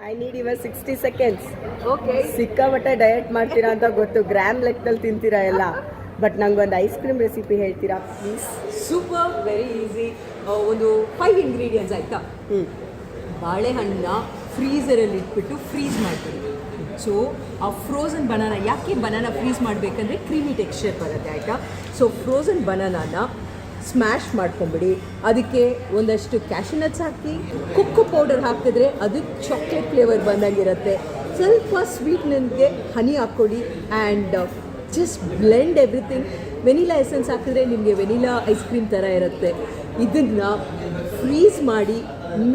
I need your 60 seconds. Okay. ಸಿಕ್ಕಾಪಟ್ಟೆ diet ಮಾಡ್ತೀರಾ ಅಂತ ಗೊತ್ತು, ಗ್ರಾಮ್ ಲೆಕ್ಕದಲ್ಲಿ ತಿಂತೀರಾ ಎಲ್ಲ. ಬಟ್ ನಂಗೊಂದು ಐಸ್ ಕ್ರೀಮ್ ರೆಸಿಪಿ ಹೇಳ್ತೀರಾ ಪ್ಲೀಸ್? Super, very easy. ಒಂದು 5 ಇಂಗ್ರೀಡಿಯೆಂಟ್ಸ್ ಆಯಿತಾ. ಬಾಳೆಹಣ್ಣನ್ನ ಫ್ರೀಸರಲ್ಲಿ ಇಟ್ಬಿಟ್ಟು ಫ್ರೀಸ್ ಮಾಡ್ತೀವಿ. ಸೊ ಆ ಫ್ರೋಝನ್ ಬನಾನಾ, ಯಾಕೆ ಬನಾನಾ ಫ್ರೀಸ್ ಮಾಡಬೇಕಂದ್ರೆ ಕ್ರೀಮಿ ಟೆಕ್ಸ್ಚರ್ ಬರುತ್ತೆ ಆಯಿತಾ. ಸೊ ಫ್ರೋಝನ್ ಬನಾನಾನ ಸ್ಮ್ಯಾಶ್ ಮಾಡ್ಕೊಂಬಿಡಿ. ಅದಕ್ಕೆ ಒಂದಷ್ಟು ಕ್ಯಾಶ್ಯೂ ನಟ್ಸ್ ಹಾಕಿ, ಕುಕ್ಕು ಪೌಡರ್ ಹಾಕಿದ್ರೆ ಅದು ಚಾಕ್ಲೇಟ್ ಫ್ಲೇವರ್ ಬಂದಾಗಿರುತ್ತೆ. ಸ್ವಲ್ಪ ಸ್ವೀಟ್ನನ್ಗೆ ಹನಿ ಹಾಕ್ಕೊಳ್ಳಿ and just blend everything. Vanilla essence ಹಾಕಿದ್ರೆ ನಿಮಗೆ ವೆನಿಲಾ ಐಸ್ ಕ್ರೀಮ್ ಥರ ಇರುತ್ತೆ. ಇದನ್ನು ಫ್ರೀಸ್ ಮಾಡಿ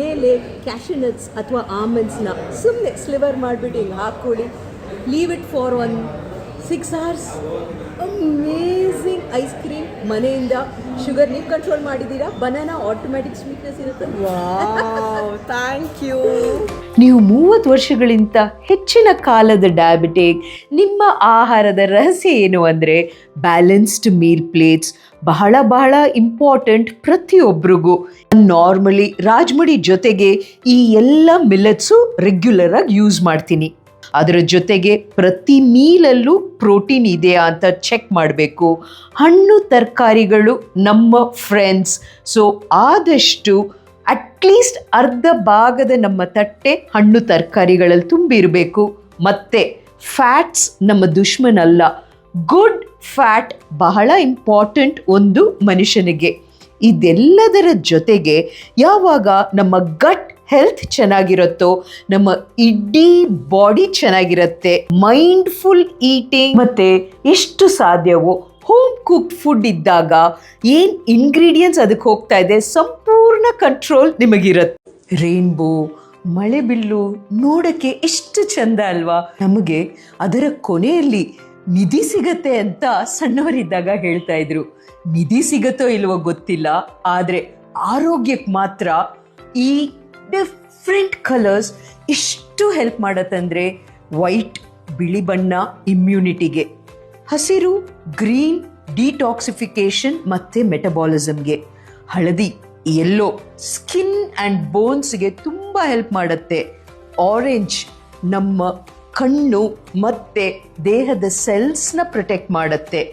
ಮೇಲೆ ಕ್ಯಾಶ್ಯೂ ನಟ್ಸ್ ಅಥವಾ ಆಲ್ಮಂಡ್ಸ್ನ ಸುಮ್ಮನೆ ಸ್ಲಿವರ್ ಮಾಡಿಬಿಟ್ಟು ಹಿಂಗೆ ಹಾಕ್ಕೊಳ್ಳಿ. Leave it for 6 hours. Amazing ice cream. ಮನೆಯಿಂದ ಶುಗರ್ ನೀವು ಕಂಟ್ರೋಲ್ ಮಾಡಿದ್ದೀರಾ, ಬನಾನಾ ಆಟೋಮ್ಯಾಟಿಕ್ ಸ್ವೀಟ್ನೆಸ್ ಇರುತ್ತೆ. Wow, thank you. ನೀವು 30 ವರ್ಷಗಳಿಂದ ಹೆಚ್ಚಿನ ಕಾಲದ ಡಯಾಬಿಟಿಕ್. ನಿಮ್ಮ ಆಹಾರದ ರಹಸ್ಯ ಏನು ಅಂದರೆ ಬ್ಯಾಲೆನ್ಸ್ಡ್ ಮೀಲ್ ಪ್ಲೇಟ್ಸ್ ಬಹಳ ಬಹಳ ಇಂಪಾರ್ಟೆಂಟ್ ಪ್ರತಿಯೊಬ್ಬರಿಗೂ. ನಾರ್ಮಲಿ ರಾಜ್ಮಡಿ ಜೊತೆಗೆ ಈ ಎಲ್ಲ ಮಿಲೆಟ್ಸು ರೆಗ್ಯುಲರ್ ಆಗಿ ಯೂಸ್ ಮಾಡ್ತೀನಿ. ಅದರ ಜೊತೆಗೆ ಪ್ರತಿ ಮೀಲಲ್ಲೂ ಪ್ರೋಟೀನ್ ಇದೆಯಾ ಅಂತ ಚೆಕ್ ಮಾಡಬೇಕು. ಹಣ್ಣು ತರಕಾರಿಗಳು ನಮ್ಮ ಫ್ರೆಂಡ್ಸ್. ಸೊ ಆದಷ್ಟು ಅಟ್ಲೀಸ್ಟ್ ಅರ್ಧ ಭಾಗದ ನಮ್ಮ ತಟ್ಟೆ ಹಣ್ಣು ತರಕಾರಿಗಳಲ್ಲಿ ತುಂಬಿರಬೇಕು. ಮತ್ತು ಫ್ಯಾಟ್ಸ್ ನಮ್ಮ ದುಶ್ಮನಲ್ಲ. ಗುಡ್ ಫ್ಯಾಟ್ ಬಹಳ ಇಂಪಾರ್ಟೆಂಟ್ ಒಂದು ಮನುಷ್ಯನಿಗೆ. ಇದೆಲ್ಲದರ ಜೊತೆಗೆ ಯಾವಾಗ ನಮ್ಮ ಗಟ್ ಹೆಲ್ತ್ ಚೆನ್ನಾಗಿರುತ್ತೋ ನಮ್ಮ ಇಡೀ ಬಾಡಿ ಚೆನ್ನಾಗಿರುತ್ತೆ. ಮೈಂಡ್ಫುಲ್ ಈಟಿಂಗ್ ಮತ್ತು ಎಷ್ಟು ಸಾಧ್ಯವೋ ಹೋಮ್ ಕುಕ್ಡ್ ಫುಡ್ ಇದ್ದಾಗ ಏನು ಇಂಗ್ರೀಡಿಯೆಂಟ್ಸ್ ಅದಕ್ಕೆ ಹೋಗ್ತಾ ಇದೆ ಸಂಪೂರ್ಣ ಕಂಟ್ರೋಲ್ ನಿಮಗಿರುತ್ತೆ. ರೇನ್ಬೋ, ಮಳೆಬಿಲ್ಲು ನೋಡೋಕ್ಕೆ ಎಷ್ಟು ಚಂದ ಅಲ್ವಾ. ನಮಗೆ ಅದರ ಕೊನೆಯಲ್ಲಿ ನಿಧಿ ಸಿಗತ್ತೆ ಅಂತ ಸಣ್ಣವರಿದ್ದಾಗ ಹೇಳ್ತಾ ಇದ್ರು. ನಿಧಿ ಸಿಗತ್ತೋ ಇಲ್ವೋ ಗೊತ್ತಿಲ್ಲ, ಆದರೆ ಆರೋಗ್ಯಕ್ಕೆ ಮಾತ್ರ ಈ ಡಿಫ್ರೆಂಟ್ ಕಲರ್ಸ್ ಇಷ್ಟು ಹೆಲ್ಪ್ ಮಾಡತ್ತಂದರೆ ವೈಟ್ ಬಿಳಿ ಬಣ್ಣ ಇಮ್ಯುನಿಟಿಗೆ, ಹಸಿರು ಗ್ರೀನ್ ಡಿಟಾಕ್ಸಿಫಿಕೇಶನ್ ಮತ್ತು ಮೆಟಬಾಲಿಸಮ್ಗೆ, ಹಳದಿ ಯೆಲ್ಲೋ ಸ್ಕಿನ್ ಆ್ಯಂಡ್ ಬೋನ್ಸ್ಗೆ ತುಂಬ ಹೆಲ್ಪ್ ಮಾಡುತ್ತೆ, ಆರೆಂಜ್ ನಮ್ಮ ಕಣ್ಣು ಮತ್ತು ದೇಹದ ಸೆಲ್ಸ್ನ ಪ್ರೊಟೆಕ್ಟ್ ಮಾಡುತ್ತೆ,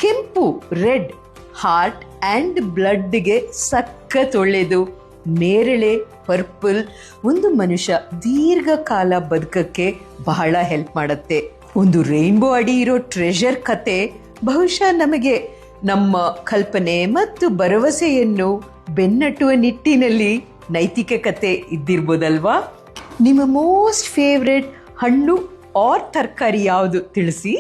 ಕೆಂಪು ರೆಡ್ ಹಾರ್ಟ್ ಆ್ಯಂಡ್ ಬ್ಲಡ್ಗೆ ಸಖತ್ ಒಳ್ಳೆಯದು, ನೇರಳೆ ಪರ್ಪಲ್ ಒಂದು ಮನುಷ್ಯ ದೀರ್ಘಕಾಲ ಬದುಕಕ್ಕೆ ಬಹಳ ಹೆಲ್ಪ್ ಮಾಡುತ್ತೆ. ಒಂದು ರೈನ್ಬೋ ಅಡಿ ಇರೋ ಟ್ರೆಷರ್ ಕತೆ ಬಹುಶಃ ನಮಗೆ ನಮ್ಮ ಕಲ್ಪನೆ ಮತ್ತು ಭರವಸೆಯನ್ನು ಬೆನ್ನಟ್ಟುವ ನಿಟ್ಟಿನಲ್ಲಿ ನೈತಿಕ ಕತೆ ಇದ್ದಿರ್ಬೋದಲ್ವಾ. ನಿಮ್ಮ ಮೋಸ್ಟ್ ಫೇವ್ರೆಟ್ ಹಣ್ಣು ಆರ್ ತರಕಾರಿ ಯಾವುದು ತಿಳಿಸಿ.